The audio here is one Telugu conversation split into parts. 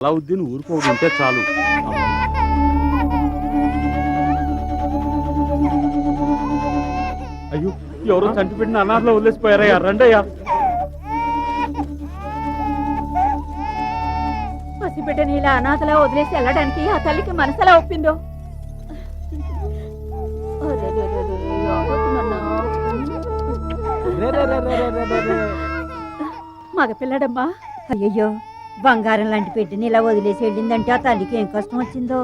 అలావుద్దీన్ ఊరుకోకుంటే చాలు. అయ్యో, ఎవరో చంటిపెట్టిన అనాథలో వదిలేసిపోయారయ్యా. రండయ్యా. పసిబిడ్డని ఇలా అనాథలా వదిలేసి వెళ్ళడానికి ఆ తల్లికి మనసులా ఒప్పిందో. మగ పిల్లడమ్మా. అయ్యయ్యో, బంగారం లాంటి పెట్టిని ఇలా వదిలేసి వెళ్ళిందంటే ఆ తల్లికి ఏం కష్టం వచ్చిందో.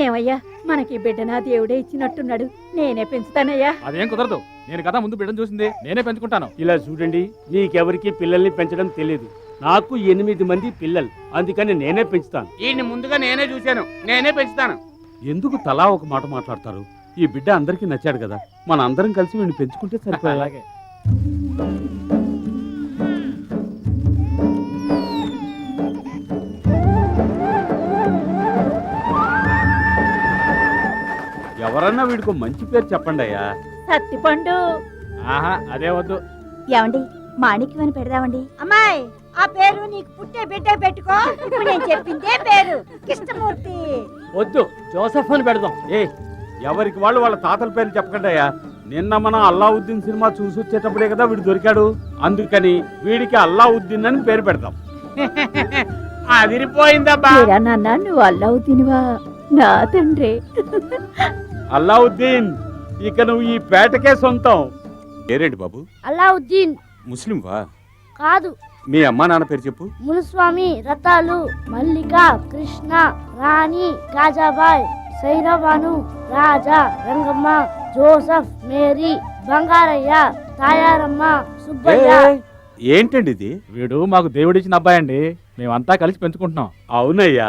ఏమయ్యా, మనకి బిడ్డనా దేవుడే ఇచ్చినట్టున్నాడు. నేనే పెంచుతానయ్యా. అదేం కుదరదు. నేను కదా ముందు బిడ్డను చూసింది, నేనే పెంచుకుంటాను. ఇలా చూడండి, మీకెవరికి పిల్లల్ని పెంచడం తెలియదు. నాకు 8 మంది పిల్లలు, అందుకని నేనే పెంచుతాను. ఈయన్ని ముందుగా నేనే చూశాను, నేనే పెంచుతాను. ఎందుకు తలా ఒక మాట మాట్లాడతారు? ఈ బిడ్డ అందరికీ నచ్చాడు కదా, మన అందరం కలిసి వీడిని పెంచుకుంటే సరిపోయా. అలాగే. ఎవరన్నా వీడికి మంచి పేరు చెప్పండి అయ్యా. సత్తిపండు. ఆహా, అదే వద్దు. ఏమండి, మాణిక్యం అని పెడదామండి. అమ్మాయి, ఆ పేరు నీకు పుట్టే బిడ్డే పెట్టుకో. ఇప్పుడు నేను చెప్పిందే పేరు, కృష్ణమూర్తి. వద్దు, జోసెఫ్ అని పెడదాం. ఎవరికి వాళ్ళు వాళ్ళ తాతల పేరు చెప్పకండి అయ్యా. నిన్న మనం అల్లావుద్దీన్ సినిమా చూసి వచ్చేటప్పుడే కదా వీడు దొరికాడు, అందుకని వీడికి అల్లావుద్దీన్ అని పేరు పెడతాం. అదిరిపోయిందబ్బా. నాన్న, నువ్వు అల్లావుద్దీన్వా? నా తండ్రి. అల్లావుద్దీన్, ఇక నువ్వు ఈ పేటకే సొంతం. పేరేంటి బాబు? అల్లావుద్దీన్. ముస్లింవా? కాదు. మీ అమ్మా నాన్న పేరు చెప్పు. మునుస్వామి, రతాలు, మల్లిక, కృష్ణ, రాణి, కాజాబాయ్, సైరబాను, రాజా, రంగమ్మ, జోసఫ్, మేరీ, బంగారయ్య, తాయారమ్మ, సుబ్బయ్య. ఏంటండి ఇది? వీడు మాకు దేవుడిచ్చిన అబ్బాయి అండి. మేమంతా కలిసి పెంచుకుంటున్నాం. అవునయ్యా.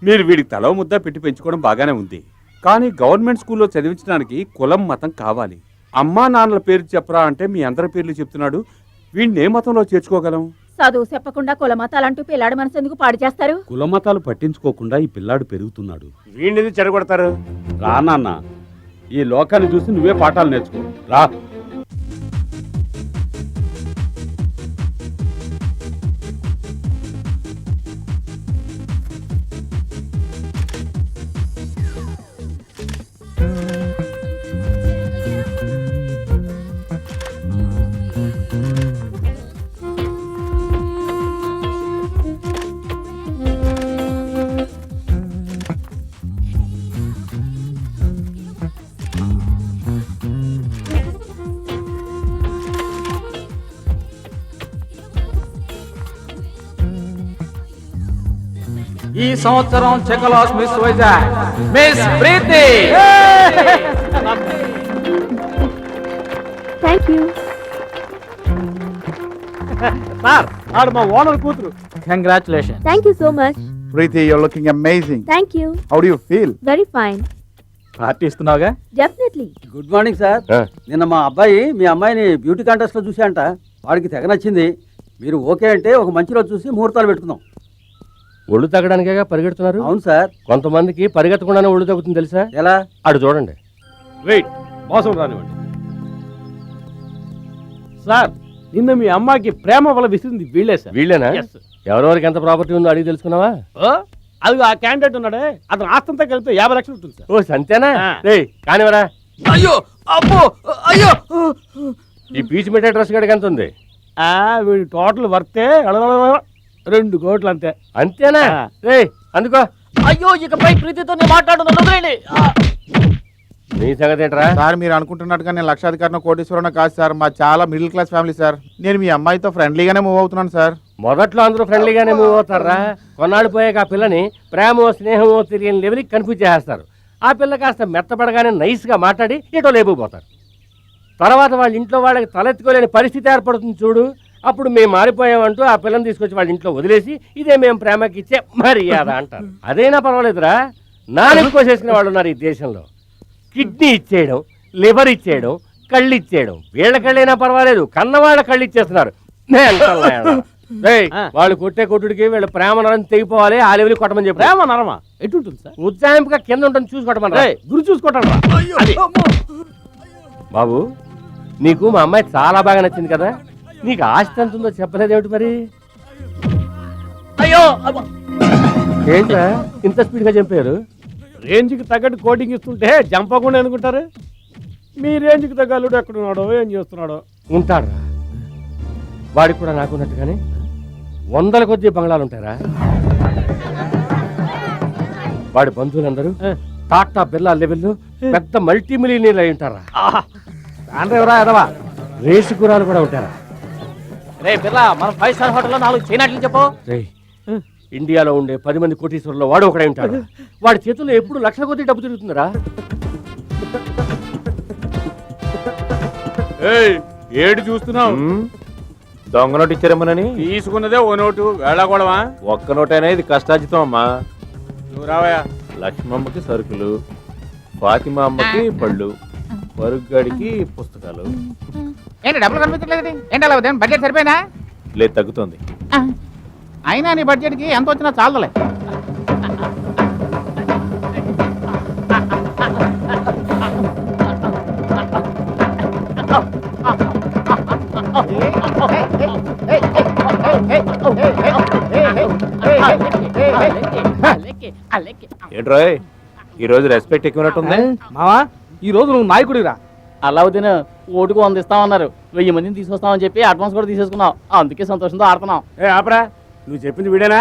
మీరు వీడికి తల ముద్ద పెట్టి పెంచుకోవడం బాగానే ఉంది, కానీ గవర్నమెంట్ స్కూల్లో చదివించడానికి కులం మతం కావాలి. అమ్మా నాన్నల పేరు చెప్పరా అంటే మీ అందరి పేర్లు చెప్తున్నాడు. వీడిని ఏ మతంలో చేర్చుకోగలం? చదువు చెప్పకుండా కులమతాలంటూ పిల్లాడి మనసు ఎందుకు పాడు చేస్తారు? కులమతాలు పట్టించుకోకుండా ఈ పిల్లాడు పెరుగుతున్నాడు. వీడిని చెడగొడతారు. రా నాన్న, ఈ లోకాన్ని చూసి నువ్వే పాఠాలు నేర్చుకో. రా. ఈ సంవత్సరం చెకలాస్ miss Vizag miss Preeti. Thank you sir, ఆడు మా ఓనర్ కూతురు. Congratulation. Thank you so much. Preeti, you're looking amazing. Thank you. How do you feel? Very fine. Party ఇస్తున్నావుగా? డెఫినెట్లీ. Good morning sir. నిన్న మా అబ్బాయి మీ అమ్మాయిని బ్యూటీ కాంటెస్ట్ లో చూసా అంట. వాడికి తెగ నచ్చింది. మీరు ఓకే అంటే ఒక మంచి రోజు చూసి ముహూర్తాలు పెట్టుకుందాం. ఒళ్ళు తగ్గడానికే పరిగెడుతున్నారు? అవును సార్. కొంతమందికి పరిగెత్తకుండానే ఒళ్ళు తగ్గుతుంది తెలుసా? ఎలా? అటు చూడండి. వెయిట్, మోసం రానివ్వండి. సార్, నిన్న మీ అమ్మాయికి ప్రేమ వల్ల విసిరింది వీళ్ళే సార్. వీళ్ళేనా? ఎవరెవరికి ఎంత ప్రాపర్టీ ఉందో అడిగి తెలుసుకున్నావా? అది ఆ క్యాండిడేట్ ఉన్నాడే, అతను ఆస్తంతా కలిపితే 50 లక్షలు ఉంటుంది సార్. ఓ సంతేనా? కానివరా. అయ్యో, అబ్బో, అయ్యో. ఈ పీచు మిఠాయి డ్రెస్ గడికి ఎంత ఉంది? వీడి టోటల్ వర్తే 2 కోట్లు అంతే. అంతేనా? అందుకో. అయ్యో, ఇకపై ప్రీతితో మాట్లాడుతున్నాను. నీ సంగతి ఏంట్రా? సార్, మీరు అనుకుంటున్నట్టుగా నేను లక్షాధికారిని కోటీశ్వరుని కాదు సార్. మా చాలా మిడిల్ క్లాస్ ఫ్యామిలీ సార్. నేను మీ అమ్మాయితో ఫ్రెండ్లీగానే మూవ్ అవుతున్నాను సార్. మొదట్లో అందరూ ఫ్రెండ్లీగానే మూవ్ అవుతారా? కొన్నాళ్ళు పోయాక ఆ పిల్లని ప్రేమో స్నేహమో తెలియని లెవెల్కి కన్ఫ్యూజ్ చేస్తారు. ఆ పిల్ల కాస్త మెత్తపడగానే నైస్గా మాట్లాడి ఎటో లేపుపోతారు. తర్వాత వాళ్ళ ఇంట్లో వాళ్ళకి తలెత్తుకోలేని పరిస్థితి ఏర్పడుతుంది చూడు. అప్పుడు మేము మారిపోయామంటూ ఆ పిల్లని తీసుకొచ్చి వాళ్ళ ఇంట్లో వదిలేసి ఇదే మేము ప్రేమకి ఇచ్చే మర్యాద అంటారు. అదైనా పర్వాలేదురా, నాలుగు కోసేసిన వాళ్ళు ఉన్నారు ఈ దేశంలో. కిడ్నీ ఇచ్చేయడం, లివర్ ఇచ్చేయడం, కళ్ళు ఇచ్చేయడం. వీళ్ళ కళ్ళైనా పర్వాలేదు, కన్నవాళ్ళ కళ్ళు ఇచ్చేస్తున్నారు. వాళ్ళు కొట్టే కొట్టుడికి వీళ్ళ ప్రేమ నరం తెగిపోవాలి. ఆ లెవెల్ కొట్టమని చెప్పి. ప్రేమ నరమా ఎటుంటుంది సార్? ఉజ్జాయింపుగా కింద ఉంటుంది, చూసుకోవటమని. గురి చూసుకోవటం. బాబు, నీకు మా అమ్మాయి చాలా బాగా నచ్చింది కదా. నీకు ఆస్తి ఎంత ఉందో చెప్పలేదేమిటి మరి? ఏంట్రా ఇంత స్పీడ్ గా చంపారు? రేంజ్కి తగ్గట్టు కోటింగ్ ఇస్తుంటే జంపకుండా అనుకుంటారు. మీ రేంజ్కి తగ్గ అల్లుడు ఎక్కడున్నాడో ఏం చేస్తున్నాడో. ఉంటాడ్రా, వాడికి కూడా నాకున్నట్టుగానే వందల కొద్ది బంగ్లాలు ఉంటారా? వాడి బంధువులందరూ టాటా బిర్లా లెవెల్లో పెద్ద మల్టీ మిలియనీర్లు అయి ఉంటారా? ఎవరా ఎదవా? రేసు గురాలు కూడా ఉంటారా? రే బిర్లా, మనం 5 స్టార్ హోటల్లో 4 చైనాట్లు చెప్పు. రేయ్, ఇండియాలో ఉండే 10 మంది కోటీశ్వరుల్లో వాడు ఒకడే ఉంటాడు. వాడి చేతుల్లో ఎప్పుడు లక్షల కొద్ది డబ్బు తిరుగుతుందిరా. ఏడు చూస్తున్నావు? దొంగ నోటు ఇచ్చారేమోనని. తీసుకున్నదే ఓ నోటు, వేళాకోవడమా? ఒక్క నోటైనా ఇది కష్టార్జితం అమ్మా. నువ్వు రావయా. లక్ష్మమ్మకి సరుకులు, ఫాతిమా అమ్మకి పళ్ళు, పరుగ్గాడికి పుస్తకాలు. ఏంటి డబ్బులు కనిపించట్లేదు? ఏంటి అలా ఉదయం బడ్జెట్ సరిపోయినా? లేదు, తగ్గుతుంది. అయినా నీ బడ్జెట్కి ఎంత వచ్చినా చాలదులే. ఏంట్రోయ్, ఈ రోజు రెస్పెక్ట్ ఎక్కువనట్టుంది. మావా, ఈ రోజు నువ్వు నాయకుడిరా. అలావుద్దీన్ ఓటుకు 100 ఇస్తామన్నారు. 1000 మందిని తీసుకొస్తామని చెప్పి అడ్వాన్స్ కూడా తీసేసుకున్నాం. అందుకే సంతోషంతో ఆడుతున్నాం. ఆపరా, నువ్వు చెప్పింది వీడేనా?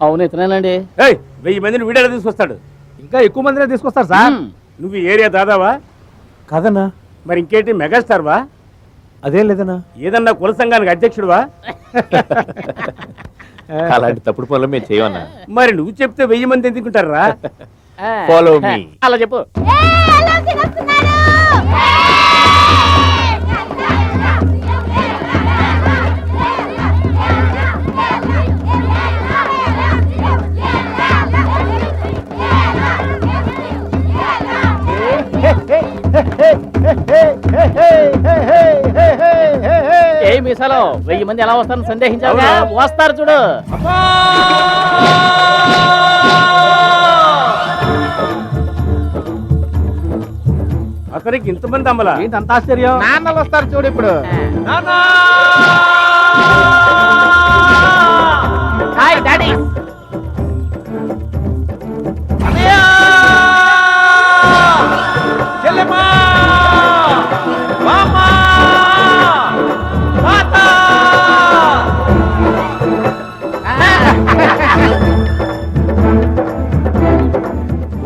అవును, ఇతనేనండి. 1000 మందిని వీడేలా తీసుకొస్తాడు? ఇంకా ఎక్కువ మందినే తీసుకొస్తారు సార్. నువ్వు ఈ ఏరియా దాదావా? కదన్నా. మరి ఇంకేంటి, మెగాస్టార్ వా? అదేం లేదన్నా. ఏదన్నా కుల సంఘానికి అధ్యక్షుడువా? అలాంటి తప్పుడు పనులు మేము చేయమన్నా. మరి నువ్వు చెప్తే 1000 మంది ఎందుకుంటారా? Follow me. అలా చెప్పు. ఏ మీసాలో 1000 మంది ఎలా వస్తారని సందేహించావు? వస్తారు చూడు. అతనికి ఇంతమంది అమ్మలా? ఏంటంత ఆశ్చర్యం? నాన్నలు వస్తారు చూడు ఇప్పుడు. Hi daddy.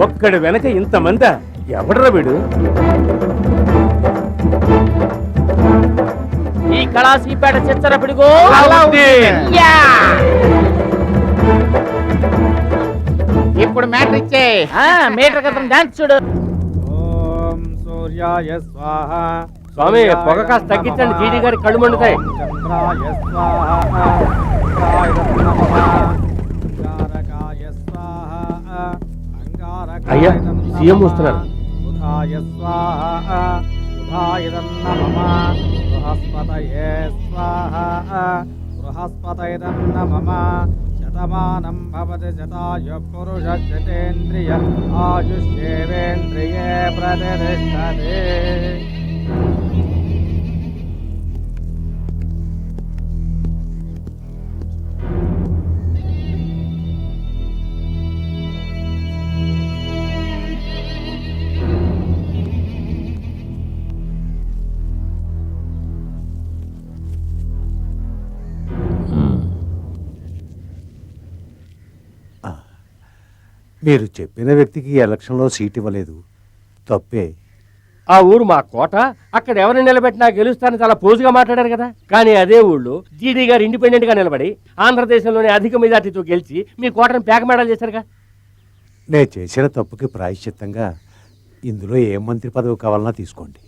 ఒక్కడి వెనక ఇంతమంది ఎవడరా వీడు? ఈ కళాసీపేట చిచ్చర పిడుగు ఇప్పుడు మ్యాటర్ ఇచ్చే. మీటర్ క్రితం డాన్స్ చూడు. ఓం సూర్యాయ స్వాహ. స్వామి, పొగ కాస్త తగ్గించండి, జీడి గారి కళ్ళు మండుతాయి. చంద్రాయ స్వాహ. అయ్యా, సీఎం వస్తున్నారు. బుధాయ స్వాహ. బుధాయదన్నమః. బృహస్పతయే స్వాహ. బృహస్పతయదన్నమః. శతమానం భవతి శతాయు పురుష శతేంద్రియ ఆయుష్యేవేంద్రియే ప్రతిష్టతే. మీరు చెప్పిన వ్యక్తికి ఎలక్షన్లో సీట్ ఇవ్వలేదు, తప్పే. ఆ ఊరు మా కోట, అక్కడ ఎవరిని నిలబెట్టినా గెలుస్తానని చాలా పోజుగా మాట్లాడారు కదా. కానీ అదే ఊళ్ళో జీడీ గారు ఇండిపెండెంట్ గా నిలబడి ఆంధ్రదేశంలోనే అధిక మెజార్టీతో గెలిచి మీ కోటను పేకమేడాలు చేశారుగా. నేను చేసిన తప్పుకి ప్రాయశ్చిత్తంగా ఇందులో ఏ మంత్రి పదవి కావాలన్నా తీసుకోండి,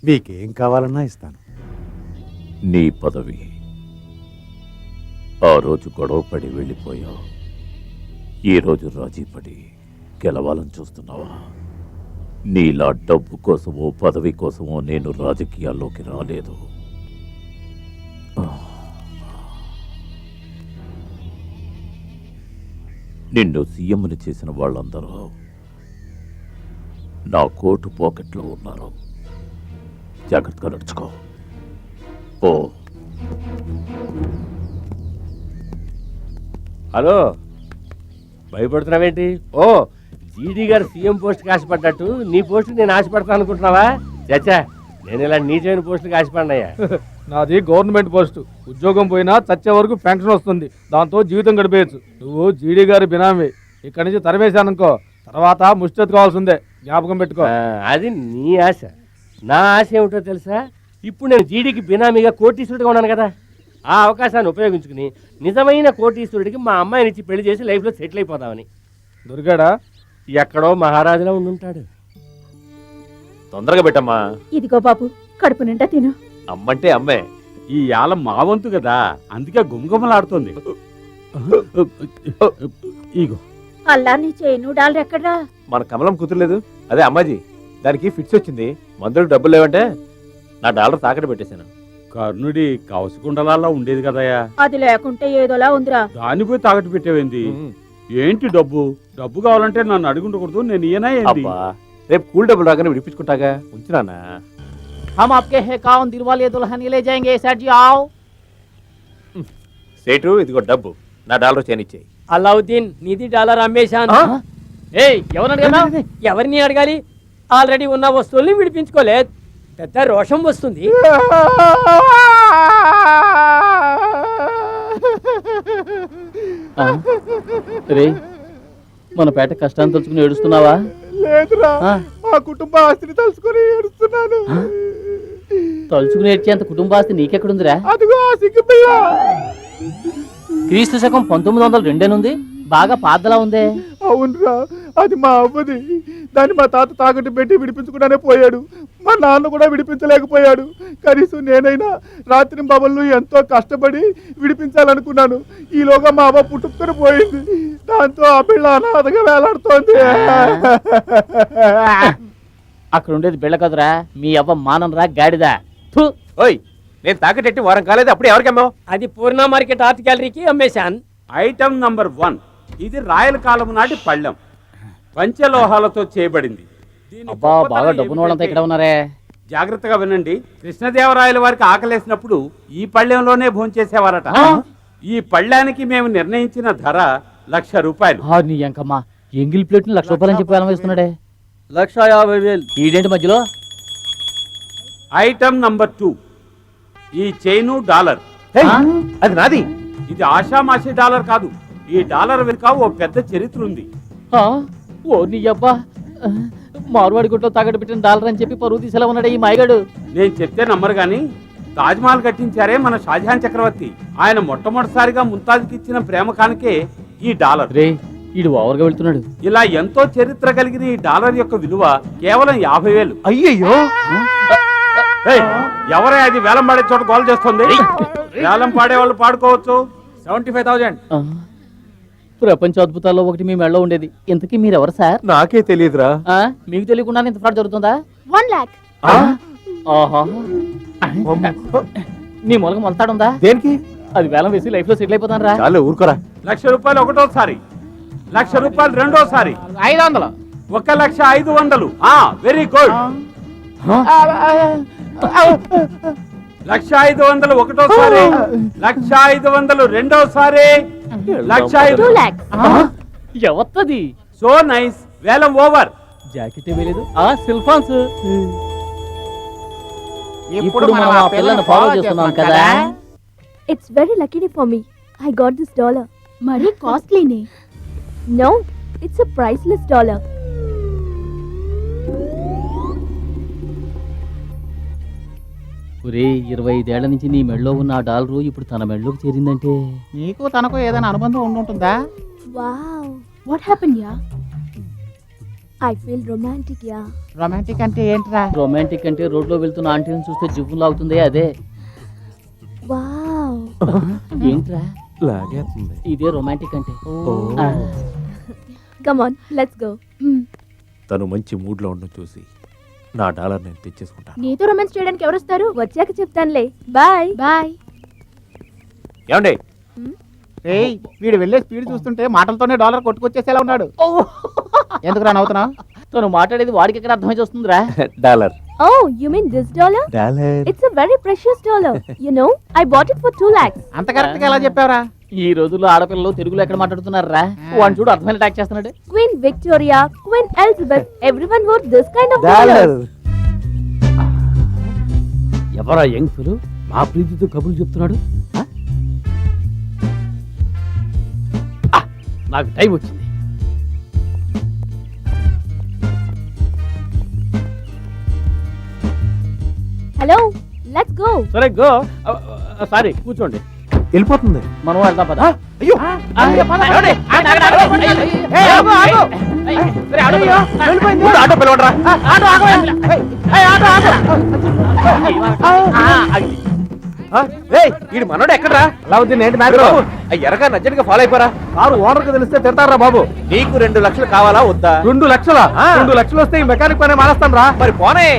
మీకేం కావాలన్నా ఇస్తాను. నీ పదవి ఆ రోజు గొడవపడి వెళ్ళిపోయావు, ఈ రోజు రాజీపడి గెలవాలని చూస్తున్నావా? నీలా డబ్బు కోసమో పదవి కోసమో నేను రాజకీయాల్లోకి రాలేదు. నిన్ను సీఎంని చేసిన వాళ్ళందరూ నా కోటు పాకెట్లో ఉన్నారు. జాగ్రత్తగా నడుచుకో. ఓ హలో, భయపడుతున్నావేంటి? ఓ, జీడీ గారు సీఎం పోస్ట్కి ఆశపడ్డట్టు నీ పోస్ట్కి నేను ఆశపడతాను అనుకుంటున్నావా? చచ్చా, నేను ఇలా నీచమైన పోస్టుకి ఆశపడినాయా? నాది గవర్నమెంట్ పోస్టు. ఉద్యోగం పోయినా చచ్చే వరకు పెన్షన్ వస్తుంది, దాంతో జీవితం గడిపేయచ్చు. నువ్వు జీడీ గారి బినామీ. ఇక్కడి నుంచి తరివేశాననుకో, తర్వాత ముష్టెత్తుకోవాల్సిందే, జ్ఞాపకం పెట్టుకో. అది నీ ఆశ. నా ఆశ ఏమిటో తెలుసా? ఇప్పుడు నేను జీడీకి బినామీగా కోటీశ్వరుడిగా ఉన్నాను కదా, ఆ అవకాశాన్ని ఉపయోగించుకుని నిజమైన కోటీశ్వరుడికి మా అమ్మాయిని ఇచ్చి పెళ్లి చేసి లైఫ్లో సెటిల్ అయిపోదామని. దొరికాడా? ఎక్కడో మహారాజులా ఉండుంటాడు. తొందరగా పెట్టమ్మా. ఇదిగో బాబు, కడుపు నిండా తిను. అమ్మంటే అమ్మే. ఈ యాల మా వంతు కదా, అందుకే గుమగుమలాడుతుంది. ఇగో అల్లా నీ చేను డాలర్ ఎక్కడ్రా? మన కమలం కుదరలేదు, అదే అమ్మాజీ, దానికి ఫిట్స్ వచ్చింది, మందులకు డబ్బులు లేవంటే నా డాలర్ తాకట్టు పెట్టేశాను. కర్ణుడి కవసకుండలాల్లో ఉండేది కదయ్యా, అది లేకుంటే ఏదోలా ఉందిరా. దాన్ని పోయి తాకట్టు పెట్టేవేంది? ఏంటి డబ్బు? డబ్బు కావాలంటే నన్ను అడుగుండకూడదు, నేను ఈయన ఏంటి? అబ్బా, రేపు కూల్ డబ్బులు రాగానే విడిపించుకుంటాగా, ఉంచునానా. हम आपके है कौन दिल वाले दुल्हन ले जाएंगे सेठ जी आओ. సేటు, ఇదిగో డబ్బు, నా డాలర్ చేయనిచ్చేయి. అలావుద్దీన్ నీది డాలర్ అమ్మేశాను. ఎవరిని అడగాలి? ఎవరిని అడగాలి? ఆల్రెడీ ఉన్న వస్తువుల్ని విడిపించుకోలేదు, పెద్ద రోషం వస్తుంది. మన పేట కష్టాన్ని తలుచుకుని ఏడుస్తున్నావా? లేదురా, మా కుటుంబ ఆస్తిని తలుచుకొని ఏడుస్తున్నాను. తలుచుకుని ఏడ్చేంత కుటుంబాస్తి నీకెక్కడుందిరా? అదిగో సిగ్గుపిల్ల. క్రీస్తు శకం 1902 బాగా పాతలా ఉందే. అవునరా, అది మా అవ్వది. దాన్ని మా తాత తాకట్టు పెట్టి విడిపించుకుంటానే పోయాడు. మా నాన్న కూడా విడిపించలేకపోయాడు. కనీసం నేనైనా రాత్రి బాబులు ఎంతో కష్టపడి విడిపించాలనుకున్నాను. ఈలోగా మా అవ్వ పుట్టుకొని పోయింది. దాంతో ఆ పిల్ల అనాథగా వేలాడుతోంది. అక్కడ ఉండేది బిళ్ళ కదరా, మీ అవ్వ మానరా గాడిదా. ఓయ్, నేను తాకటెట్టి వారం కాలేదు, అప్పుడు ఎవరికి అమ్మావు? అది పూర్ణ మార్కెట్ ఆర్ట్ గ్యాలరీకి అమ్మేశాను. ఐటమ్ నంబర్ 1, ఇది రాయల కాలం నాటి పళ్ళెం, పంచలోహాలతో చేయబడింది. దీని అబ్బా, గొప్పతనం బాగా డబ్బున వాళ్ళంతా ఏమిటంటే, ఇక్కడ ఉన్నారే. జాగ్రత్తగా వినండి. కృష్ణదేవరాయల వారికి ఆకలేసినప్పుడు ఈ పళ్ళెంలోనే భోంచేసేవారట. ఈ పళ్ళానికి మేము నిర్ణయించిన ధర 1,00,000 రూపాయలు. నీ ఎంకమ్మా, ఎంగిల్ ప్లేట్ 1,00,000 రూపాయలని చెప్పి వేలం వేస్తున్నాడే. 1,50,000. ఈడేంటి మధ్యలో? ఐటమ్ నంబర్ 2, ఈ చైను డాలర్. అది నాది. ఇది ఆషామాషి డాలర్ కాదు. ఈ డాలర్ వెనుక ఓ పెద్ద చరిత్ర ఉంది. ఓ నీ అబ్బా, మార్వాడి గుట్లో తాగట్టు పెట్టిన డాలర్ అని చెప్పి పరువు తీసేలా ఉన్నాడే ఈ మాయగాడు. నేను చెప్తే నమ్మరు గాని, తాజ్మహల్ కట్టించారే మన షాజహాన్ చక్రవర్తి. ఆయన మొట్టమొదటిసారిగా ముంతాజ్కి ఇచ్చిన ప్రేమ కానుకే ఈ డాలర్. రే, ఈడు ఓవర్గా వెళ్తున్నాడు. ఇలా ఎంతో చరిత్ర కలిగిన ఈ డాలర్ యొక్క విలువ కేవలం 50,000. అయ్యయ్యో, ఎవరే అది వేలం పాడే చోట గోల్ చేస్తుంది? వేలం పాడే వాళ్ళు పాడుకోవచ్చు. 75,000. ప్రపంచ అద్భుతాల్లో ఒకటి మీ మెళ్ళలో ఉండేది. ఇంతకీ మీరెవరు సార్? నాకే తెలియదురా. మీకు తెలియకుండా ఇంత ఫ్రాడ్ జరుగుతుందా? 1 lakh. ఆహా, నీ మూలక మొలతాడుందా? దేనికి? అది వేలం వేసి లైఫ్ లో సెటిల్ అయిపోతాను రా. చాలు ఊరుకోరా. 1,00,000 రూపాయలు ఒకటోసారి, 1,00,000 రూపాయలు రెండోసారి, 500. 1,05,000. Very good. 1,05,000 ఒకటోసారి, 1,05,000 రెండోసారి, 1,05,000. 2 lakhs. ఎవత్తది? So nice. వేలం ఓవర్. జాకెట్ వేయలేదు. సిల్ఫాన్స్. ఇప్పుడు మనం ఆ పిల్లను ఫాలో చేస్తున్నాం కదా. It's very lucky for me. I got this dollar. Mari costly ne. No, it's a priceless dollar. ఒరే, 25 ఏళ్ల నుంచి నీ మెడలో ఉన్న ఆ డాలరు ఇప్పుడు తన మెడలోకి చేరిందంటే నీకు తనకు ఏదైనా అనుబంధం ఉండుంటుందా? Wow. What happened, yeah? I feel romantic, yeah. Romantic అంటే ఏంట్రా? రొమాంటిక్ అంటే రోడ్లో వెళ్తున్న ఆంటీని చూస్తే జివ్వు లాగుతుంది, అదే. Wow. ఏంట్రా లాగేస్తుంది. ఇదే రొమాంటిక్ అంటే. Come on, let's go. తను మంచి మూడ్ లో ఉండడం చూసి నా డాలర్ నేను తెచ్చేసుకుంటాను. నీతో రొమాన్స్ చేయడానికి ఎవరు వస్తారు? వచ్చాక చెప్తానులే. Bye bye. ఏమండి? ఏయ్, వీడు వెళ్ళే స్పీడ్ చూస్తుంటే మాటలతోనే డాలర్ కొట్టుకొచ్చేసేలా ఉన్నాడు. ఎందుకురా నవ్వుతున్నావు? తను మాట్లాడేది వాడికి ఎక్కడ అర్థమై వస్తుందిరా? Dollar. Oh, you mean this dollar? Dollar. It's a very precious dollar. You know, I bought it for 2 lakhs. అంత కరెక్ట్ గా ఎలా చెప్పావురా? ఈ రోజుల్లో ఆడపిల్లలు తెలుగులో ఎక్కడ మాట్లాడుతున్నారా వాడిని చూడు అర్థమైన అటాక్ చేస్తున్నాడు. Queen Victoria, Queen Elizabeth, everyone wore this kind of dollar. ఎవరా యంగ్ఫులు మా ప్రీతితో కబుర్లు చెప్తున్నాడు? నాకు టైం వచ్చింది. Hello, let's go. సరే గో. సారీ కూర్చోండి. వెళ్ళిపోతుంది. మనం వెళ్దాం పద. అయ్యో ఆటో పిలవండిరా. వీడు మనోడు ఎక్కడరా? అలావుద్దీన్ ఏంటి మ్యాటర్? ఎరగా నజ్జడిగా ఫాలో అయిపోరా. కారు ఓనర్ కి తెలిస్తే తిడతారా బాబు? నీకు 2 లక్షలు కావాలా వద్దా? 2 లక్షలా? 2 లక్షలు వస్తే ఈ మెకానిక్ పని మానేస్తాను రా. మరి పోనే.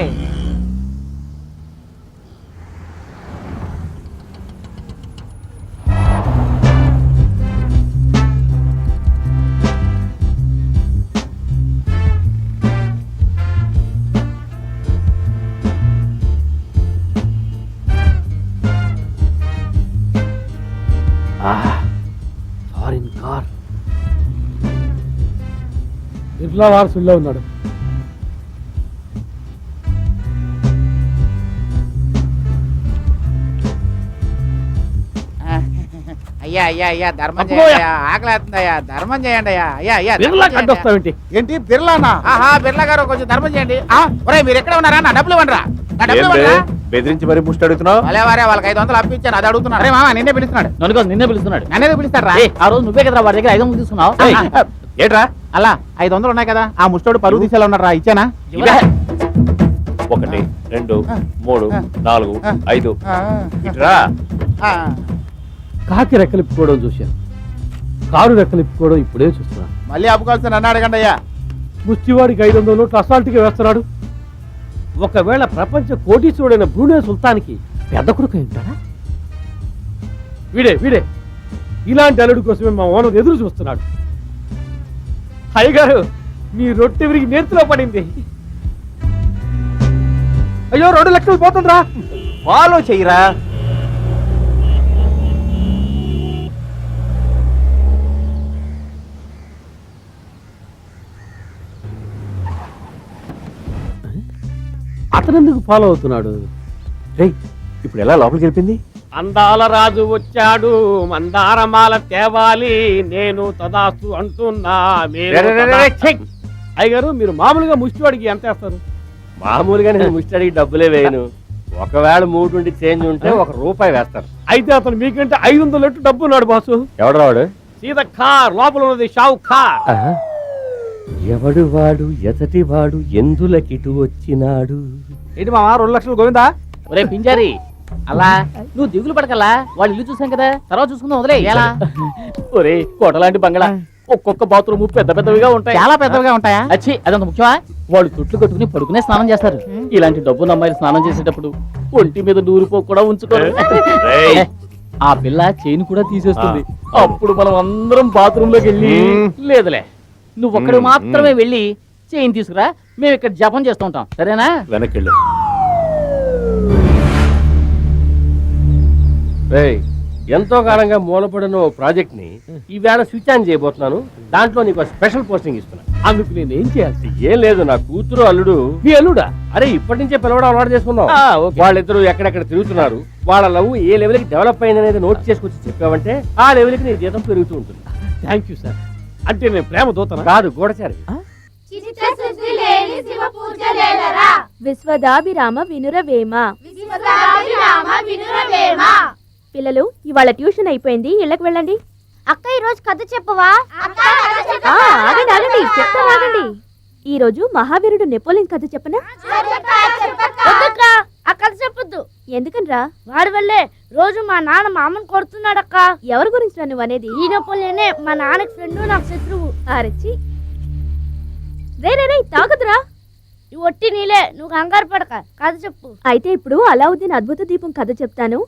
Foreign car. బిర్లా వారసుల్లో ఉన్నాడు. అయ్యా అయ్యా అయ్యా ధర్మం చేయండి అయ్యా, ఆకలి వేస్తుందయ్యా, ధర్మం చేయండి అయ్యా. అయ్యా అయ్యా బిర్లా కట్టొస్తావేంటి? ఏంటి బిర్లానా? ఆహా బిర్లా గారు కొంచెం ధర్మం చేయండి. ఒరేయ్ మీరు ఎక్కడ ఉన్నారా? నా డబ్బులు ఇవ్వండిరా. నా డబ్బులు ఇవ్వండిరా. బెదిరించి మరి ముష్టి అడుగుతున్నావు? వారే వాళ్ళకి 500 అప్పించాను, అది అడుగుతున్నాడు. అరే మామ నిన్నే పిలుస్తున్నాడు. నిన్నే పిలుస్తున్నాడు. నన్నే పిలుస్తాడు రా. ఆ రోజు నువ్వే కదా వాడి దగ్గర 500 తీసుకున్నావు. ఏట్రా? అలా 500 ఉన్నాయి కదా, ఆ ముష్టోడు పరుగు తీసేలా ఉన్నాడు రా. ఇచ్చానా? 1 2 3 4 5 ఇట్రా. కాకి రెక్కలిప్పుకోవడం చూశాను, కారు రెక్కలిప్పుకోవడం ఇప్పుడే చూస్తున్నాను. మళ్ళీ అప్పుకోవాల్సిన నన్ను అడగండి అయ్యా. ముష్టివాడికి 500 నోట్లు అసాల్ట్గా వేస్తున్నాడు. ఒకవేళ ప్రపంచ కోటీశ్వరుడైన బ్రూనై సుల్తాన్కి పెద్ద కొడుకు ఉంటాడా? వీడే ఇలాంటి అల్లుడి కోసమే మా ఓనర్ ఎదురు చూస్తున్నాడు. అయ్యగారు మీ రొట్టె విరిగి నేర్చులో పడింది. అయ్యో 2 లక్షలు పోతుందిరా. ఫాలో చెయ్యరా. అతనెందుకు ఫాలో అవుతున్నాడు? రేయ్ ఇప్పుడు ఎలా లోపలికి వెళ్ళింది? అందాల రాజు వచ్చాడు, మందారమాల తేవాలి, నేను తదాస్తు అంటున్నా. అయ్యగారు మీరు మామూలుగా ముష్టివాడికి ఎంత వేస్తారు? మామూలుగా నేను ముష్టడికి డబ్బులే వేయను. ఒకవేళ 3 ఉండి చేంజ్ ఉంటే ₹1 వేస్తారు. అయితే అతను మీకంటే 500 డబ్బు ఉన్నాడు బాసు. ఎవడు రావాడు? సీత కార్ లోపల ఉన్నది షావు కార్. ఎవడు వాడు ఎతటి వాడు ఎందులకిటు వచ్చినాడు? ఏంటి మామ 2 లక్షలు గోవిందా? ఒరే పింజారి అలా నువ్వు దిగులు పడకలా, వాళ్ళు ఇల్లు చూసాం కదా, తర్వాత చూసుకుందాం వదిలే. ఎలా? ఒరే కోటలాంటి బంగళా, ఒక్కొక్క బాత్రూమ్ పెద్ద పెద్దవిగా ఉంటాయి. చాలా పెద్దగా ఉంటాయా? అచ్చి అదంత ముఖ్యమా? వాళ్ళు తుట్లు కట్టుకుని పడుకునే స్నానం చేస్తారు. ఇలాంటి డబ్బున్న అమ్మాయిలు స్నానం చేసేటప్పుడు ఒంటి మీద నూరుపో కూడా ఉంచుకోరు. ఆ పిల్ల చైన్ కూడా తీసేస్తుంది. అప్పుడు మనం అందరం బాత్రూమ్ లోకి వెళ్ళి, లేదులే నువ్వు ఒక్కడు మాత్రమే వెళ్ళి చైన్ తీసుకురా, మేము ఇక్కడ జపం చేస్తూ ఉంటాం, సరేనా? వెనక్కి ఎంతో కాలంగా మూలపడిన ప్రాజెక్ట్ ని ఈవేళ స్విచ్ ఆన్ చేయబోతున్నాను. దాంట్లో నీకు స్పెషల్ పోస్టింగ్ ఇస్తున్నా. అందుకు నేను ఏం చేయాల్సి? ఏం లేదు, నా కూతురు అల్లుడు. మీ అల్లుడా? అరే ఇప్పటి నుంచే పిలవడం అలవాటు చేసుకుందాం. వాళ్ళిద్దరూ ఎక్కడెక్కడ తిరుగుతున్నారు, వాళ్ళ లవ్ ఏ లెవెల్ కి డెవలప్ అయింది అనేది నోట్ చేసుకొచ్చి చెప్పావంటే ఆ లెవెల్ కి నీ జీతం పెరుగుతూ ఉంటుంది. Thank you sir. అంటే నేను ప్రేమ దూతనా? కాదు, గూఢచారి. విశ్వదాభిరామ వినురవేమ. పిల్లలు ఇవాళ ట్యూషన్ అయిపోయింది, ఇళ్ళకి వెళ్ళండి. అక్క ఈ రోజు కథ చెప్పవా? ఆగండి ఆగండి, చెప్తాను ఆగండి. ఈ రోజు మహావీరుడు నెపోలియన్ కథ చెప్పనా? ఆ కథ చెప్పొద్దు. ఎందుకనరా? వాడి వల్లే రోజు మా నాన్న మా అమ్మని కొడుతున్నాడక్క. ఎవరి గురించి నువ్వు అనేది? ఈ నెపోలియనే మా నాన్నకి ఫ్రెండ్, నాకు శత్రువు. అరచి రే రే రే తాగదురా. ఈ ఒట్టి నీలే, నువ్వు కంగారు పడక, కథ చెప్పు. అయితే ఇప్పుడు అలావుద్దీన్ అద్భుత దీపం కథ చెప్తాను.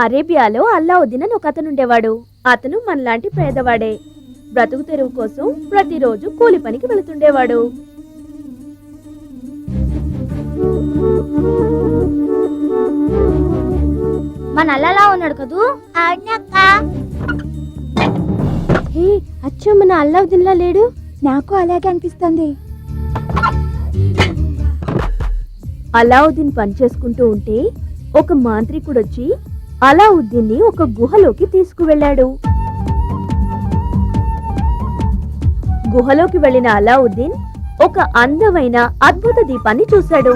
అరేబియాలో అల్లావుద్దీన్ అని ఒక అతను ఉండేవాడు. అతను మనలాంటి పేదవాడే. బ్రతుకు తెరువు కోసం ప్రతిరోజు కూలి పనికి వెళుతుండేవాడు. మన అల్లలా ఉన్నాడు కదూ? అవునక్క. హే, అచ్చో మన అల్లావుద్దీన్లా లేడు. నాకు అలాగే అనిపిస్తుంది. అలావుద్దీన్ పనిచేసుకుంటూ ఉంటే ఒక మాంత్రికుడు వచ్చి అలావుద్దీన్ని ఒక గుహలోకి తీసుకువెళ్ళాడు. గుహలోకి వెళ్ళిన అలావుద్దీన్ ఒక అందమైన అద్భుత దీపాన్ని చూశాడు.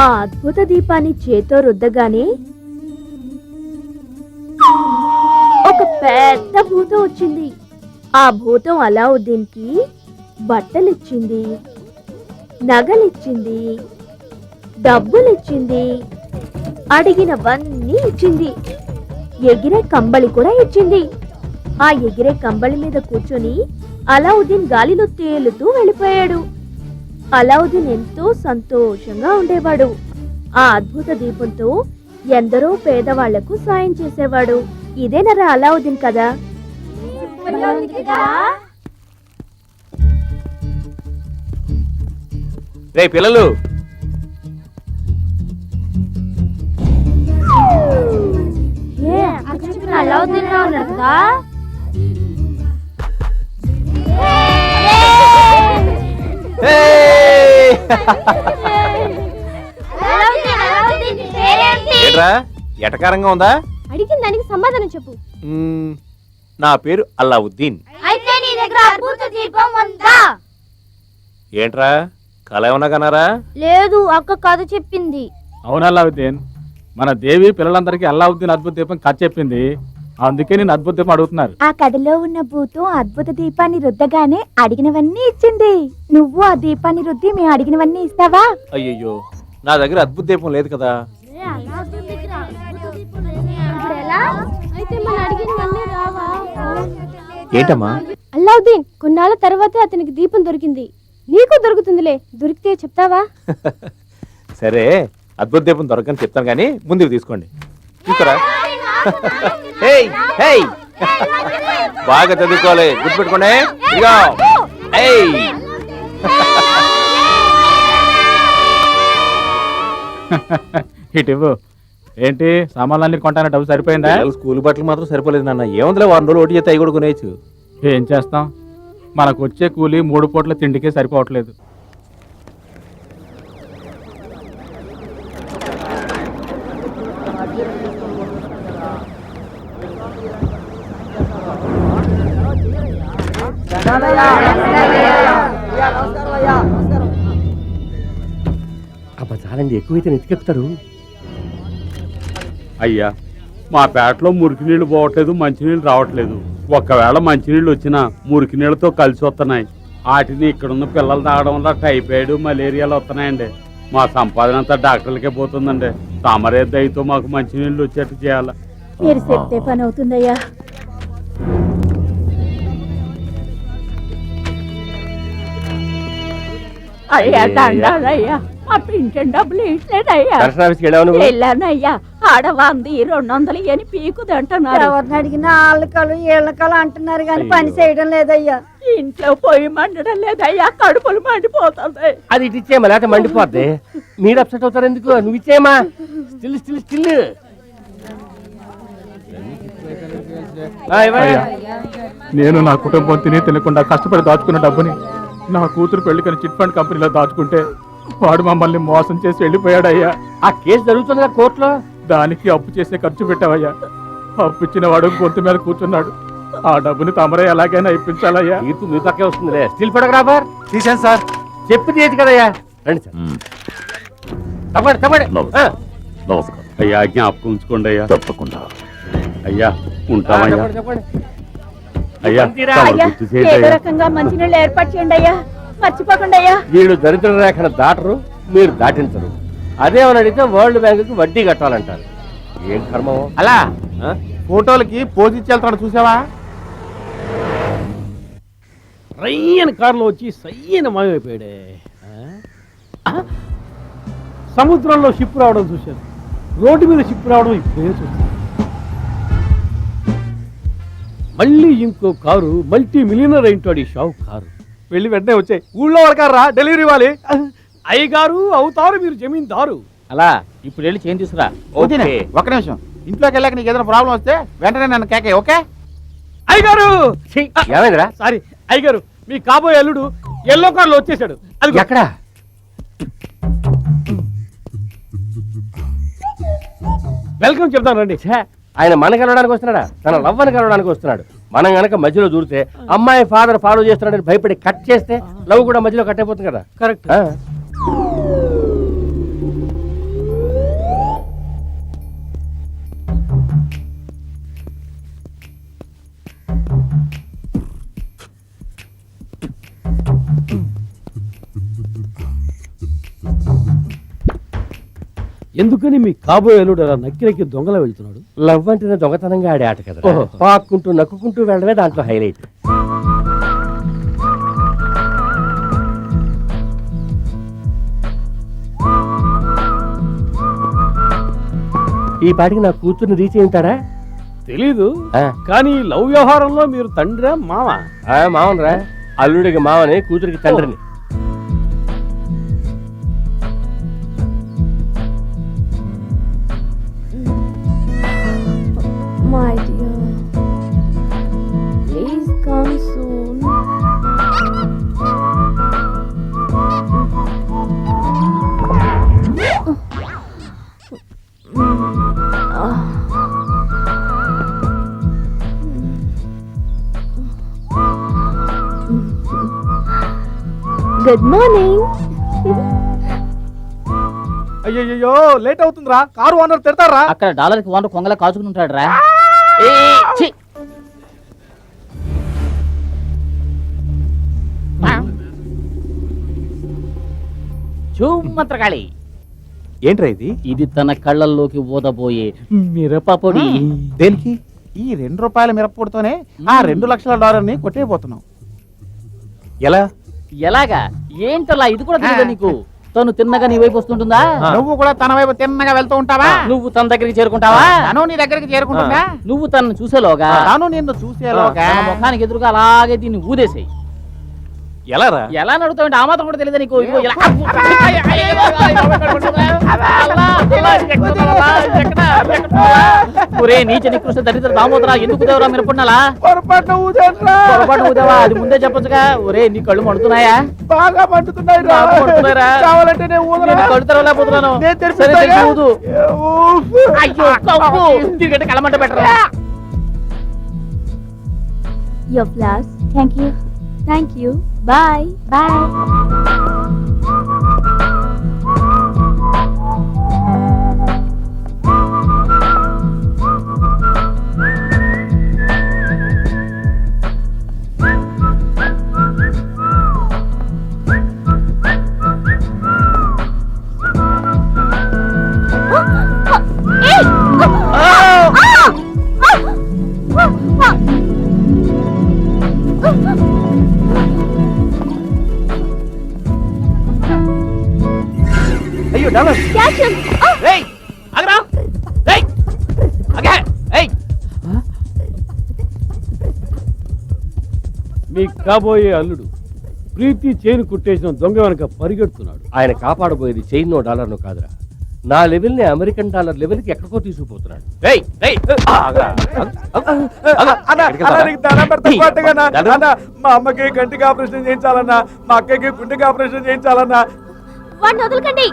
ఆ అద్భుత దీపాన్ని చేతో రుద్దగానే ఒక పెద్ద భూతం వచ్చింది. ఆ భూతం అలావుద్దీన్కి బట్టలిచ్చింది, నగలిచ్చింది, డబ్బులిచ్చింది, అడిగినవన్నీ ఇచ్చింది. ఎగిరే కంబళి కూడా ఇచ్చింది. ఆ ఎగిరే కంబళి మీద కూర్చొని అలావుద్దీన్ గాలిలో తేలుతూ వెళ్ళిపోయాడు. అలావుద్దీన్ ఎంతో సంతోషంగా ఉండేవాడు. ఆ అద్భుత దీపంతో ఎందరో పేదవాళ్లకు సాయం చేసేవాడు. ఇదేనరా అలావుద్దీన్ కదా. రే పిల్లలు, అలావుద్దీన్ లా ఉన్నాడు కదా. ఏంట్రా ఎటకారంగా ఉందా? అడిగిన దానికి సమాధానం చెప్పు. నా పేరు అల్లావుద్దీన్. అయితే నీ దగ్గర అద్భుత దీపం ఉందా? ఏంట్రా కళ ఏమన్నా కన్నారా? లేదు, అక్క కథ చెప్పింది. అవును అల్లావుద్దీన్, మన దేవి పిల్లలందరికీ అల్లావుద్దీన్ అద్భుత దీపం కథ చెప్పింది. అందుకే నేను అద్భుత దీపం అడుగుతున్నారు. ఆ కథలో ఉన్న భూతం అద్భుత దీపాన్ని రుద్దగానే అడిగినవన్నీ ఇచ్చింది. నువ్వు ఆ దీపాన్ని రుద్ది మేము అడిగినవన్నీ ఇస్తావా? అయ్యయ్యో, నా దగ్గర అద్భుత దీపం లేదు కదా. ఏంటమ్మా? అల్లావుద్దీన్, కొన్నాళ్ళ తర్వాత అతనికి దీపం దొరికింది. నీకు దొరుకుతుందిలే, దొరికితే చెప్తావా? సరే, అద్భుత దీపం దొరకని చెప్తాను కానీ ముందుకు తీసుకోండి. తీసుకురా. హేయ్ హేయ్, బాగా చదువుకోవాలి, గుర్తుపెట్టుకోండి. ఇదిగో ఏయ్. ఇటు ఏంటి సామాన్లన్నీ కొంటానే డబ్బు సరిపోయిందా? స్కూల్ బట్టలు మాత్రం సరిపోలేదు నాన్న. ఏముందిలే, 1 రోజులు ఓటీ చేస్తే అవి కూడా కొనేయచ్చు. ఏం చేస్తాం, మనకు వచ్చే కూలి 3 పూట్ల తిండికే సరిపోవట్లేదు. అబ్బా చాలండి, ఎక్కువైతే నెత్తికెక్కుతారు. అయ్యా, మా పేటలో మురికి నీళ్లు పోవట్లేదు, మంచినీళ్ళు రావట్లేదు. ఒకవేళ మంచినీళ్ళు వచ్చినా మురికి నీళ్ళతో కలిసి వస్తున్నాయి. వాటిని ఇక్కడున్న పిల్లలు తాగడం వల్ల టైఫాయిడ్, మలేరియాలు వస్తున్నాయండి. మా సంపాదన అంతా డాక్టర్లకే పోతుందండి. తమరే దయతో మాకు మంచినీళ్ళు వచ్చేట్టు చేయాలా? మీరు చెప్తే పని అవుతుందయ్యా. అయ్యా దండాలయ్యా, మా పింఛన్ డబ్బులు ఇట్లేదయ్యా. వెళ్ళానయ్యా, ఆడవాంది 200 అని పీకుదంటున్నారు. ఎవరిని అడిగినా ఆళ్ళకలు ఏళ్ళకలు అంటున్నారు కానీ పని చేయడం లేదయ్యా. ఇంట్లో పొయ్యి మండడం లేదయ్యా, కడుపులు మండిపోతుంది. అది ఇటు ఇచ్చేయమా, లేకపోతే మండిపోద్ది. మీరు అప్సెట్ అవుతారు ఎందుకు? నువ్వు ఇచ్చేయమా. Still still still. నేను నా కుటుంబం తిని తినకుండా కష్టపడి దాచుకున్న డబ్బుని నా కూతురు పెళ్లికని చిట్ ఫండ్ కంపెనీలో దాచుకుంటే వాడు మమ్మల్ని మోసం చేసి వెళ్ళిపోయాడయ్యా. ఆ కేసు జరుగుతుందిగా కోర్టులో. దానికి అప్పు చేసే ఖర్చు పెట్టావయ్యా. అప్పు ఇచ్చిన వాడు గొంతు మీద కూర్చున్నాడు. ఆ డబ్బుని తమరే ఎలాగైనా ఇప్పించాలయ్యా. తీర్పు మీ పక్కే వస్తుందిలే. స్టిల్ ఫోటోగ్రాఫర్ తీసాను సార్. చెప్పింది ఏంటి కదయ్యా. రండి సార్. తప్పండి తప్పండి. నమస్కారం అయ్యా, జ్ఞాపకం ఉంచుకోండి అయ్యా. తప్పకుండా. అయ్యా ఉంటామయ్యా. చెప్పండి. అయ్యా అయ్యా, ఏదో రకంగా మంచినీళ్ళు ఏర్పాటు చేయండి అయ్యా, మర్చిపోకుండా అయ్యా. వీళ్ళు దరిద్ర రేఖను దాటరు, మీరు దాటించరు. అదేమని అడిగితే వరల్డ్ బ్యాంకుకి వడ్డీ కట్టాలంటారు. ఏం కర్మం. అలా ఫోటోలకి పోజ్ ఇచ్చి వెళ్తాడు చూసావా? రయ్యని కారులో వచ్చి సయ్యని మాయమైపోయాడే. సముద్రంలో షిప్ రావడం చూశాను, రోడ్డు మీద షిప్ రావడం ఇప్పుడే చూశాను. మళ్ళీ ఇంకో కారు మల్టీ మిలియనర్ అయింటాడు ఈ షావు కారు. వెళ్ళి వెంటనే వచ్చాయి. ఊళ్ళో వాళ్ళకారా డెలివరీ ఇవ్వాలి. అయ్యగారు అవుతారు మీరు జమీందారు. అలా ఇప్పుడు వెళ్ళి చేంజ్ తీసుకురా. వదినే, ఒక్క నిమిషం. ఇంట్లోకి వెళ్ళాక నీకు ఏదైనా ప్రాబ్లం వస్తే వెంటనే నన్ను కేకే, ఓకే? అయ్యగారు ఏమైందిరా? సారీ అయ్యగారు, మీ కాబోయే అల్లుడు ఎల్లో కార్లో వచ్చేసాడు. అది ఎక్కడ? వెల్కమ్ చెప్తాను రండి. ఆయన మన కలవడానికి వస్తున్నాడా? తన లవ్వని కలవడానికి వస్తున్నాడు. మనం గనక మధ్యలో దూరితే అమ్మాయి ఫాదర్ ఫాలో చేస్తున్నాడని భయపడి కట్ చేస్తే లవ్ కూడా మధ్యలో కట్ అయిపోతుంది కదా. కరెక్ట్. ఎందుకని మీ కాబోయే అల్లుడు అలా నక్కి నక్కి దొంగలా వెళ్తున్నాడు? లవ్ అంటేనే దొంగతనంగా ఆడే ఆట కదా. పాక్కుంటూ నక్కుకుంటూ వెళ్ళడమే దాంట్లో హైలైట్. ఈ పాటికి నా కూతుర్ని రీచ్ అయి ఉంటాడా తెలీదు. కానీ లవ్ వ్యవహారంలో మీరు తండ్రా మామ? మావనరా, అల్లుడికి మావని, కూతురికి తండ్రిని. My dear, please come soon. Good morning. అయ్యయ్యో లేట్ అవుతుందిరా. కారు ఓనర్ తిడతారా? అక్కడ డాలర్కి వంద కొంగలా కాచుకుని ఉంటాడు రా. మంత్రకాళి ఏంట్రా ఇది? ఇది తన కళ్ళల్లోకి ఊదబోయే మిరపపొడి. దేనికి? ఈ ₹2 మిరప్పొడితోనే ఆ $2,00,000 కొట్టేయబోతున్నాం. ఎలా? ఎలాగా? ఏంటలా? ఇది కూడా తెలియదా నీకు? తను తిన్నగా నీ వైపు వస్తుంటుందా? నువ్వు కూడా తన వైపు తిన్నగా వెళ్తూ ఉంటావా? నువ్వు తన దగ్గరికి చేరుకుంటావా? తను నీ దగ్గరికి చేరుకుంటుందా? నువ్వు తనను చూసేలోగా తను నిన్ను చూసేలోగా తన ముఖానికి ఎదురుగా అలాగే దీన్ని ఊదేసేయి. ఎలా రా? ఎలా నడుతావు? ఆ మాత్రం కూడా తెలియదా నీకు? ఇదిగో ఇలా. ఒరే నీచ నికృష్ట దరిద్ర దామోదరా, ఎందుకు దేవరా మిరపడినాలా? పొరపాటు ఊదేవా? అది ముందే చెప్పొచ్చుగా. ఒరే నీ కళ్ళు మండుతున్నాయా? బాగా మండుతున్నాయి. కావాలంటే నేను కళ్ళు తెరవలేకపోతున్నాను. సరే తెలిసి ఊదు. అయ్యో కవ్వు. తిరిగంటే కలమంట పెట్టరా. Your flowers. Thank you. Thank you. Bye. Bye. అయ్యో డాలర్. Catch him. మీ కాబోయే అల్లుడు ప్రీతి చైన్ కుట్టేసిన దొంగ వెనక పరిగెడుతున్నాడు. ఆయన కాపాడబోయేది చైన్ $1 కాదురా, నా లెవెల్ ని అమెరికన్ డాలర్ లెవెల్ కి ఎక్కడికో తీసుకుపోతున్నాడు. మా అమ్మకి కంటికి ఆపరేషన్ చేయించాలన్నా, మా అక్కకి గుండెకి ఆపరేషన్ చేయించాలన్నా, వాడిని వదలకండి.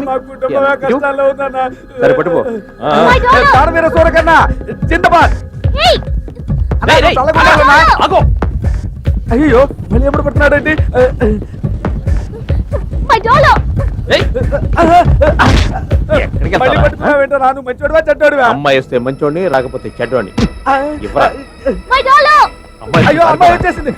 మా కుటుంబమే కష్టాల్లో ఉందన్నా. సరే పట్టుకో. దాని మీద చూడకన్నా జిందాబాద్. అయ్యో మళ్ళీ ఎప్పుడు పడుతున్నాడండి? My dollar. మళ్ళీ పట్టుకున్నావేంటో? రాను మంచోడువా చెడ్డోడువా? అమ్మాయి వస్తే మంచోడిని, రాకపోతే చెడ్డోడిని. My dollar. అయ్యో అమ్మాయి వచ్చేసింది.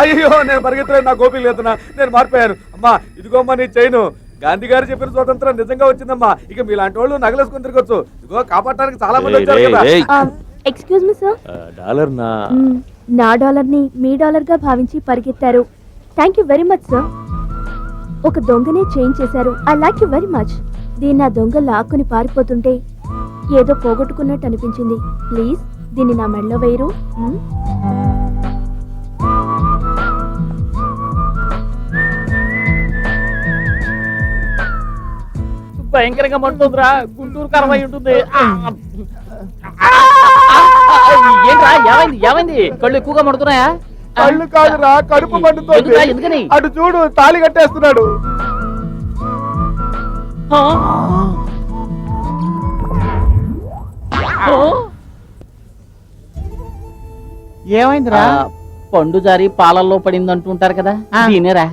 అయ్యో నేను పరిగెత్తలేదు, నా గోపి లేదున్నా, నేను మారిపోయాను. అమ్మా ఇదిగోమ్మా నీ చైను. గాంధీ గారు చెప్పిన స్వతంత్రం నిజంగా వచ్చిందమ్మా. ఇక మీలాంటి వాళ్ళు నగలేసుకుని తిరగొచ్చు. ఇదిగో కాపాడటానికి చాలా మంది వచ్చారు కదా. Excuse me, sir. డాలర్ నా డాలర్ ని మీ డాలర్ గా భావించి పరిగెత్తారు. Thank you very much sir. ఒక దొంగనే చేంజ్ చేశారు. I like you very much. దీన్ని ఆ దొంగ లాక్కుని పారిపోతుంటే ఏదో పోగొట్టుకున్నట్టు అనిపించింది. ప్లీజ్ దీన్ని నా మెడలో వేయరు. భయంకరంగా మంటుందిరా, గుంటూరు కరవై ఉంటుంది. ఏంట్రా, ఏమైంది ఏమైంది? కళ్ళు ఎక్కువగా మండుతున్నాయా? కళ్ళు కాదురా, కడుపు మండుతోంది. ఎందుకురా, ఎందుకని? అటు చూడు, తాళి కట్టేస్తున్నాడు. ఏమైందిరా? పండు జారి పాలల్లో పడింది అంటుంటారు కదా, దీనేరా.